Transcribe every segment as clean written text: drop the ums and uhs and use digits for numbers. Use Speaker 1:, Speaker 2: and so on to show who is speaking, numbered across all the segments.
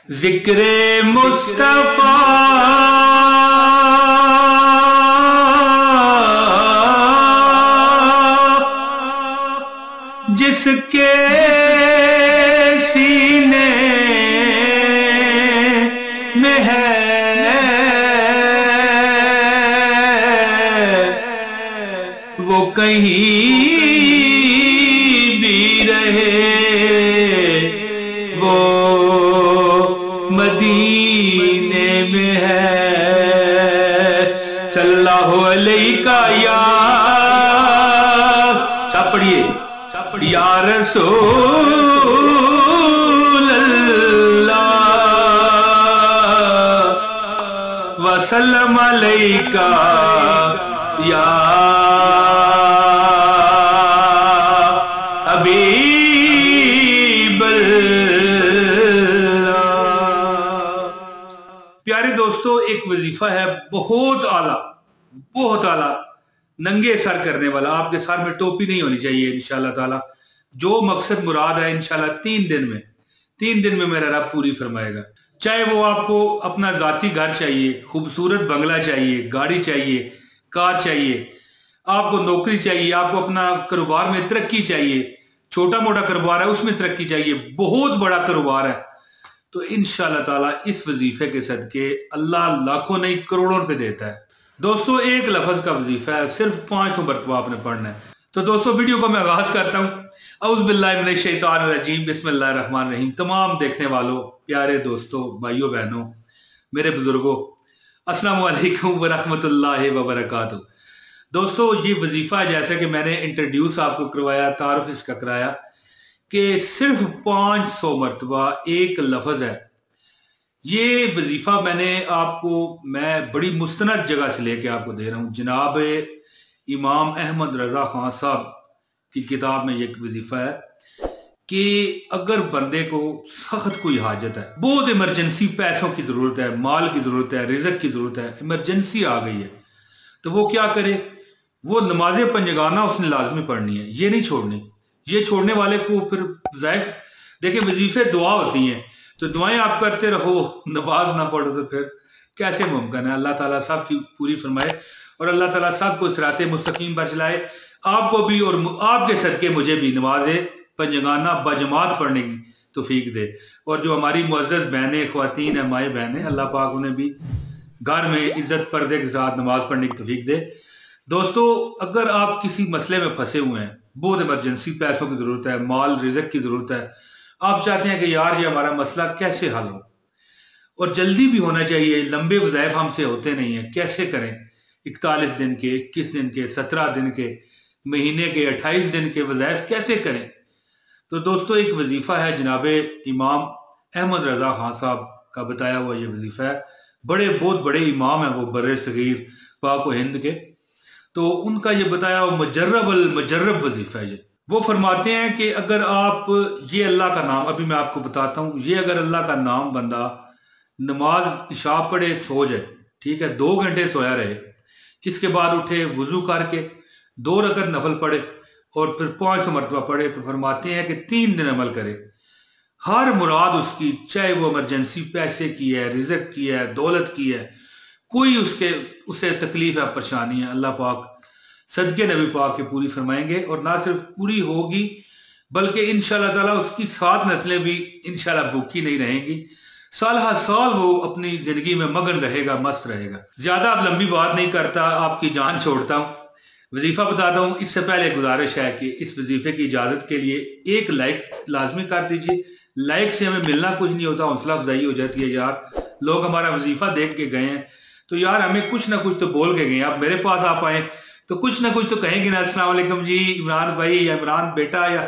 Speaker 1: ذکر مصطفیٰ جس کے سینے میں ہے وہ کہیں بھی رہے وہ مدینے میں ہے صلی اللہ علیہ کا یا سب پڑھیے یا رسول اللہ وسلم علیکہ یا حبیب اللہ۔ پیارے دوستو، ایک وظیفہ ہے بہت اعلیٰ ننگے سر کرنے والا۔ آپ کے سر میں ٹوپی نہیں ہونی چاہیے انشاءاللہ تعالی۔ جو مقصد مراد ہے انشاءاللہ 3 دن میں میرا رب پوری فرمائے گا۔ چاہے وہ آپ کو اپنا ذاتی گھر چاہیے، خوبصورت بنگلہ چاہیے، گاڑی چاہیے، کار چاہیے، آپ کو نوکری چاہیے، آپ کو اپنا کاروبار میں ترقی چاہیے، چھوٹا موٹا کاروبار ہے اس میں ترقی چاہیے، بہت بڑا کاروبار ہے، تو انشاءاللہ تعالی اس وظیفے کے صدقے اللہ لاکھوں نہیں کروڑوں روپے دیتا ہے۔ دوستو، ایک لفظ کا وظیفہ ہے، صرف 500 مرتبہ آپ نے پڑھنا ہے۔ تو دوستو، ویڈیو کو میں آغاز کرتا ہوں۔ اعوذ باللہ من الشیطان الرجیم، بسم اللہ الرحمن الرحیم۔ تمام دیکھنے والوں، پیارے دوستوں، بھائیوں بہنوں، میرے بزرگوں، السلام علیکم ورحمۃ اللہ وبرکاتہ۔ دوستو، یہ وظیفہ جیسا کہ میں نے انٹروڈیوس آپ کو کروایا، تعارف اس کا کرایا کہ صرف 500 مرتبہ ایک لفظ ہے۔ یہ وظیفہ میں بڑی مستند جگہ سے لے کے آپ کو دے رہا ہوں۔ جناب امام احمد رضا خان صاحب کی کتاب میں یہ وظیفہ ہے کہ اگر بندے کو سخت کوئی حاجت ہے، بہت ایمرجنسی، پیسوں کی ضرورت ہے، مال کی ضرورت ہے، رزق کی ضرورت ہے، ایمرجنسی آ گئی ہے، تو وہ کیا کرے؟ وہ نماز پنجگانہ اس نے لازمی پڑھنی ہے، یہ نہیں چھوڑنی۔ یہ چھوڑنے والے کو پھر ضعیف، دیکھیں وظیفے دعا ہوتی ہیں، تو دعائیں آپ کرتے رہو، نماز نہ پڑھو تو پھر کیسے ممکن ہے؟ اللہ تعالیٰ سب کی پوری فرمائے اور اللہ تعالیٰ سب کو صراط مستقیم پر چلائے، آپ کو بھی اور آپ کے صدقے مجھے بھی نماز پنجگانہ بجماعت پڑھنے کی توفیق دے۔ اور جو ہماری معزز بہنیں، خواتین ہیں، مائیں بہنیں، اللہ پاک انہیں بھی گھر میں عزت پردے کے ساتھ نماز پڑھنے کی توفیق دے۔ دوستو، اگر آپ کسی مسئلے میں پھنسے ہوئے ہیں، بہت ایمرجنسی، پیسوں کی ضرورت ہے، مال رزق کی ضرورت ہے، آپ چاہتے ہیں کہ یار یہ ہمارا مسئلہ کیسے حل ہو، اور جلدی بھی ہونا چاہیے، لمبے وظائف ہم سے ہوتے نہیں ہیں، کیسے کریں؟ 41 دن کے، 21 دن کے، 17 دن کے، مہینے کے، 28 دن کے وظائف کیسے کریں؟ تو دوستو، ایک وظیفہ ہے جناب امام احمد رضا خان صاحب کا بتایا ہوا یہ وظیفہ ہے۔ بہت بڑے امام ہیں وہ، بر صغیر پاک و ہند کے، تو ان کا یہ بتایا ہوا المجرب وظیفہ ہے یہ۔ وہ فرماتے ہیں کہ اگر آپ یہ اللہ کا نام، ابھی میں آپ کو بتاتا ہوں، یہ اگر اللہ کا نام بندہ نماز عشاء پڑھے، سو جائے، ٹھیک ہے، 2 گھنٹے سویا رہے، اس کے بعد اٹھے، وضو کر کے 2 رکعت نفل پڑھے اور پھر 500 مرتبہ پڑھے، تو فرماتے ہیں کہ 3 دن عمل کرے، ہر مراد اس کی، چاہے وہ ایمرجنسی پیسے کی ہے، رزق کی ہے، دولت کی ہے، کوئی اسے تکلیف ہے، پریشانی ہے، اللہ پاک صدقے نبی پاک کے پوری فرمائیں گے، اور نہ صرف پوری ہوگی بلکہ انشاءاللہ تعالیٰ اس کی 7 نسلیں بھی انشاءاللہ بھوکی نہیں رہیں گی، سال ہر سال وہ اپنی زندگی میں مگن رہے گا، مست رہے گا۔ زیادہ اب لمبی بات نہیں کرتا، آپ کی جان چھوڑتا ہوں، وظیفہ بتاتا ہوں۔ اس سے پہلے گزارش ہے کہ اس وظیفے کی اجازت کے لیے ایک لائک لازمی کر دیجئے۔ لائک سے ہمیں ملنا کچھ نہیں ہوتا، حوصلہ افزائی ہو جاتی ہے، یار لوگ ہمارا وظیفہ دیکھ کے گئے ہیں تو یار ہمیں کچھ نہ کچھ تو بول کے گئے ہیں، آپ میرے پاس آپ آئیں تو کچھ نہ کچھ تو کہیں گے نا، السلام علیکم جی عمران بھائی، یا عمران بیٹا، یا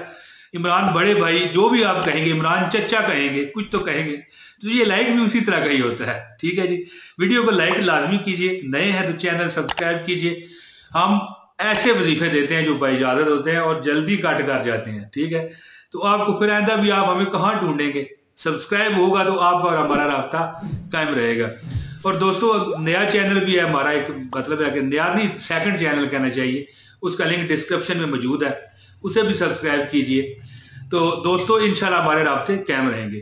Speaker 1: عمران بڑے بھائی، جو بھی آپ کہیں گے، عمران چچا کہیں گے، کچھ تو کہیں گے، تو یہ لائک بھی اسی طرح کا ہی ہوتا ہے، ٹھیک ہے جی۔ ویڈیو کو لائک لازمی کیجئے، نئے ہیں تو چینل سبسکرائب کیجئے۔ ہم ایسے وظیفے دیتے ہیں جو بااجازت ہوتے ہیں اور جلدی کٹ کر جاتے ہیں، ٹھیک ہے، تو آپ کو پھر آئندہ بھی آپ ہمیں کہاں ڈھونڈیں گے؟ سبسکرائب ہوگا تو آپ کا اور ہمارا رابطہ قائم رہے گا۔ اور دوستو، نیا چینل بھی ہے ہمارا، ایک مطلب ہے کہ نیا نہیں، سیکنڈ چینل کہنا چاہیے، اس کا لنک ڈسکرپشن میں موجود ہے، اسے بھی سبسکرائب کیجئے۔ تو دوستو، انشاءاللہ ہمارے رابطے قائم رہیں گے۔